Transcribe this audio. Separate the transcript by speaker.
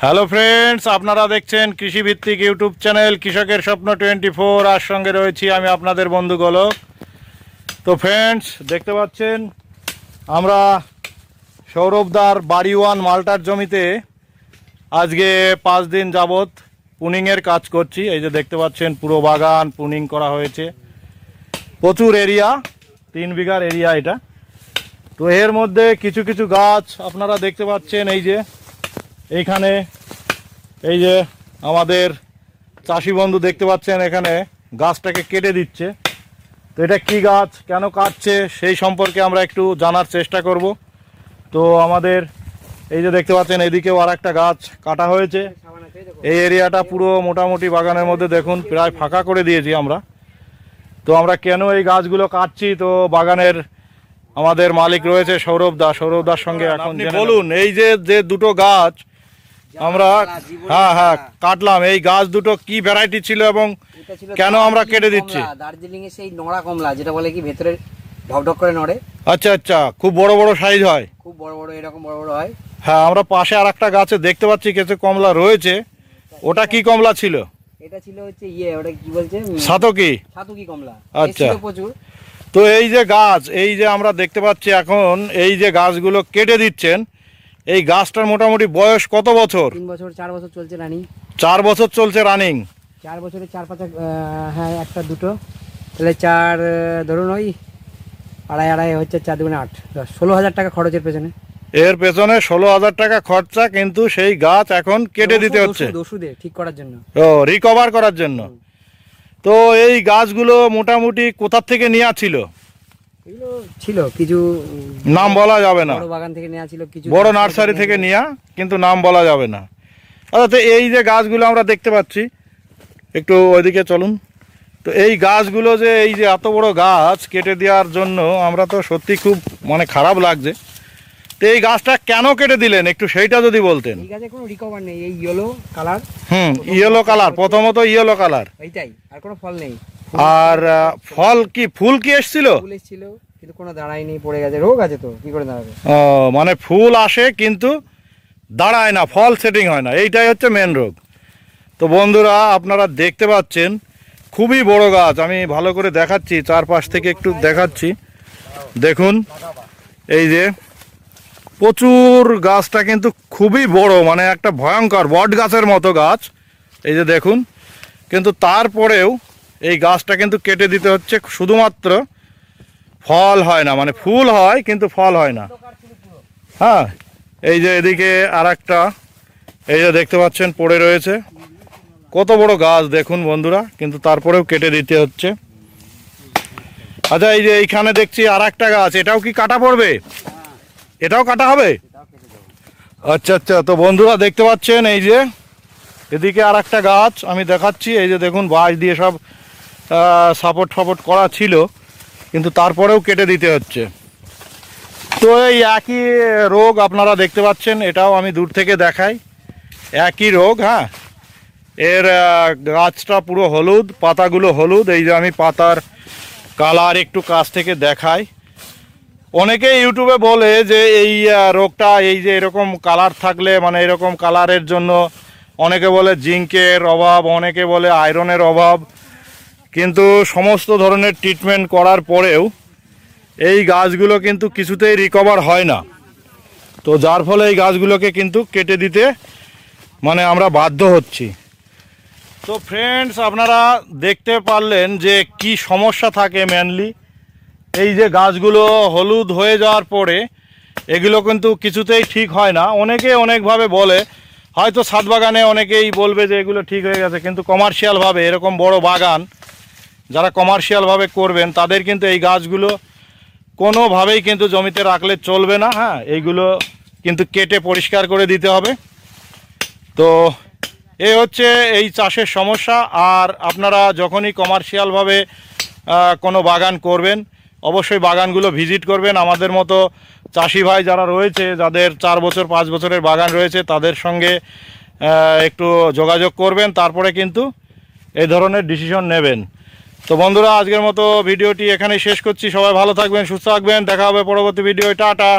Speaker 1: Hello friends, আপনারা দেখছেন কৃষিভিত্তিক ইউটিউব চ্যানেল কৃষকের স্বপ্ন 24। আর সঙ্গে রয়েছি আমি আপনাদের বন্ধু গোলক। তো ফ্রেন্ডস, দেখতে পাচ্ছেন আমরা সৌরভদার বাড়ি ওয়ান মালটার জমিতে আজকে 5 দিন যাবৎ পুনিংয়ের কাজ করছি। এই যে দেখতে পাচ্ছেন পুরো বাগান পুনিং করা হয়েছে, প্রচুর এরিয়া, 3 বিঘার এরিয়া এটা। তো এর মধ্যে কিছু কিছু গাছ আপনারা দেখতে পাচ্ছেন, এই যে এইখানে এই যে আমাদের চাষি বন্ধু দেখতে পাচ্ছেন এখানে গাছটাকে কেটে দিচ্ছে। তো এটা কি গাছ, কেন কাটছে সেই সম্পর্কে আমরা একটু জানার চেষ্টা করব। তো আমাদের এই যে দেখতে পাচ্ছেন এদিকেও আর একটা গাছ কাটা হয়েছে। এই এরিয়াটা পুরো মোটামুটি বাগানের মধ্যে দেখুন প্রায় ফাঁকা করে দিয়েছি আমরা। তো আমরা কেন এই গাছগুলো কাটছি, তো বাগানের আমাদের মালিক রয়েছে সৌরভদার সঙ্গে এখন বলুন। এই যে যে দুটো গাছ আমরা হ্যাঁ কাটলাম, এই গাছ দুটো কি ভ্যারাইটি ছিল এবং কেন আমরা কেটে দিচ্ছি?
Speaker 2: দার্জিলিং এ সেই নোড়া কমলা, যেটা বলে কি ভেতরে ঢকঢক করে নড়ে।
Speaker 1: আচ্ছা আচ্ছা, খুব বড় বড় সাইজ হয়,
Speaker 2: খুব বড় বড়, এরকম বড় বড় হয়।
Speaker 1: হ্যাঁ, আমরা পাশে আর একটা গাছে দেখতে পাচ্ছি কিছু কমলা রয়েছে। ওটা কি কমলা ছিল?
Speaker 2: এটা ছিল হচ্ছে ওটা কি বলছে, সাতকি কমলা।
Speaker 1: আচ্ছা,
Speaker 2: প্রচুর।
Speaker 1: তো এই যে গাছ, এই যে আমরা দেখতে পাচ্ছি এখন এই যে গাছগুলো কেটে দিচ্ছেন, এই গাছটার মোটামুটি বয়স কত বছর?
Speaker 2: 3 বছর 4 বছর চলছে রানিং।
Speaker 1: 4 বছর চলছে রানিং।
Speaker 2: 4 বছরে 4-5, হ্যাঁ একটা দুটো, তাহলে 4 ধরুন, ওই আড়াই হচ্ছে 4 দুগুণে 8, 16,000 টাকা খরচের পেছনে।
Speaker 1: এর পেছনে 16,000 টাকা খরচা, কিন্তু সেই গাছ এখন কেটে দিতে হচ্ছে
Speaker 2: ওষুধে ঠিক করার জন্য,
Speaker 1: ও রিকভার করার জন্য। তো এই গাছগুলো মোটামুটি কোথা থেকে নেওয়া ছিল?
Speaker 2: এগুলো ছিল কিছু,
Speaker 1: নাম বলা যাবে না,
Speaker 2: বড় বাগান থেকে নেওয়া ছিল, কিছু
Speaker 1: বড় নার্সারি থেকে নেওয়া, কিন্তু নাম বলা যাবে না। আচ্ছা, তো এই যে গাছগুলো আমরা দেখতে পাচ্ছি, একটু ওইদিকে চলুন। তো এই গাছগুলো যে এই যে এত বড় গাছ কেটে দেওয়ার জন্য আমরা তো সত্যি খুব খারাপ লাগছে। তো এই গাছটা কেন কেটে দিলেন একটু সেইটা যদি বলতেন।
Speaker 2: এই গাছে কোনো রিকভার নেই, এই ইয়েলো কালার।
Speaker 1: ইয়েলো কালার, প্রথমত ইয়েলো কালার,
Speaker 2: এইটাই, আর কোনো ফল নেই।
Speaker 1: আর ফল কি, ফুল কি এসেছিল?
Speaker 2: ফুল এসেছিল কিন্তু কোনো দাঁড়ায়নি, পড়ে গেছে। রোগ আছে তো, কি করে দাঁড়াবে?
Speaker 1: ও, ফুল আসে কিন্তু দাঁড়ায় না, ফল সেটিং হয় না, এইটাই হচ্ছে মেন রোগ। তো বন্ধুরা, আপনারা দেখতে পাচ্ছেন খুবই বড় গাছ, আমি ভালো করে দেখাচ্ছি, চারপাশ থেকে একটু দেখাচ্ছি। দেখুন এই যে প্রচুর গাছটা কিন্তু খুবই বড়, একটা ভয়ঙ্কর বট গাছের মতো গাছ। এই যে দেখুন, কিন্তু তারপরেও এই গাছটা কিন্তু কেটে দিতে হচ্ছে, শুধুমাত্র ফল হয় না, ফুল হয় কিন্তু ফল হয় না। হ্যাঁ, এই যে এদিকে আর একটা, এই যে দেখতে পাচ্ছেন পড়ে রয়েছে, কত বড় গাছ দেখুন বন্ধুরা, কিন্তু তারপরেও কেটে দিতে হচ্ছে। আচ্ছা, এই যে এইখানে দেখছি আর একটা গাছ, এটাও কি কাটা পড়বে? এটাও কাটা হবে? আচ্ছা আচ্ছা, তো বন্ধুরা দেখতে পাচ্ছেন এই যে এদিকে আর একটা গাছ আমি দেখাচ্ছি। এই যে দেখুন, বাঁশ দিয়ে সব সাপোর্ট করা ছিল, কিন্তু তারপরেও কেটে দিতে হচ্ছে। তো এই একই রোগ আপনারা দেখতে পাচ্ছেন, এটাও আমি দূর থেকে দেখাই, একই রোগ। হ্যাঁ, এর গাছটা পুরো হলুদ, পাতাগুলো হলুদ। এই যে আমি পাতার কালার একটু কাছ থেকে দেখাই। অনেকে ইউটিউবে বলে যে এই রোগটা, এই যে এরকম কালার থাকলে, এরকম কালারের জন্য অনেকে বলে জিঙ্কের অভাব, অনেকে বলে আয়রনের অভাব, কিন্তু সমস্ত ধরনের ট্রিটমেন্ট করার পরেও এই গাছগুলো কিন্তু কিছুতেই রিকভার হয় না। তো যার ফলে এই গাছগুলোকে কিন্তু কেটে দিতে আমরা বাধ্য হচ্ছি। তো ফ্রেন্ডস, আপনারা দেখতে পারলেন যে কি সমস্যা থাকে মেনলি। এই যে গাছগুলো হলুদ হয়ে যাওয়ার পরে এগুলো কিন্তু কিছুতেই ঠিক হয় না। অনেকে অনেকভাবে বলে, হয়তো ছাদ বাগানে অনেকেই বলবে যে এগুলো ঠিক হয়ে গেছে, কিন্তু কমার্শিয়ালভাবে এরকম বড় বাগান যারা কমার্শিয়ালভাবে করবেন তাদের কিন্তু এই গাছগুলো কোনোভাবেই কিন্তু জমিতে রাখলে চলবে না। হ্যাঁ, এইগুলো কিন্তু কেটে পরিষ্কার করে দিতে হবে। তো এই হচ্ছে এই চাষের সমস্যা। আর আপনারা যখনই কমার্শিয়ালভাবে কোনো বাগান করবেন, অবশ্যই বাগানগুলো ভিজিট করবেন। আমাদের মতো চাষি ভাই যারা রয়েছে, যাদের 4 বছর 5 বছরের বাগান রয়েছে, তাদের সঙ্গে একটু যোগাযোগ করবেন, তারপরে কিন্তু এই ধরনের ডিসিশন নেবেন। তো বন্ধুরা, আজকের মতো ভিডিওটি এখানেই শেষ করছি। সবাই ভালো থাকবেন, সুস্থ থাকবেন, দেখা হবে পরবর্তী ভিডিও। টাটা।